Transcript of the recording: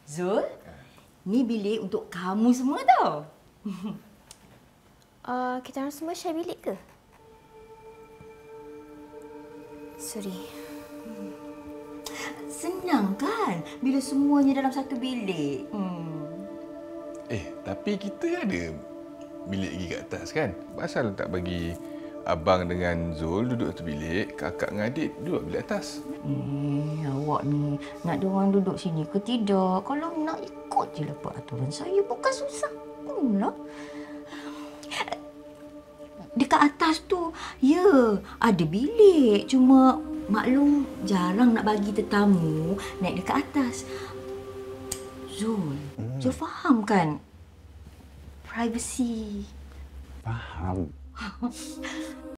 Zul, ni bilik untuk kamu semua tau. Kita orang semua share bilik ke? Sorry. Senang kan bila semuanya dalam satu bilik? Tapi kita ada bilik lagi kat atas kan? Pasal tak bagi abang dengan Zul duduk satu bilik, kakak dengan adik duduk bilik atas? Awak ni nak diorang duduk sini ke tidak? Kalau nak ikut je lah peraturan saya, bukan susah pun lah. Dekat atas tu, ya, ada bilik. Cuma maklum jarang nak bagi tetamu naik dekat atas. Zul, Zul faham kan? Privacy. Faham.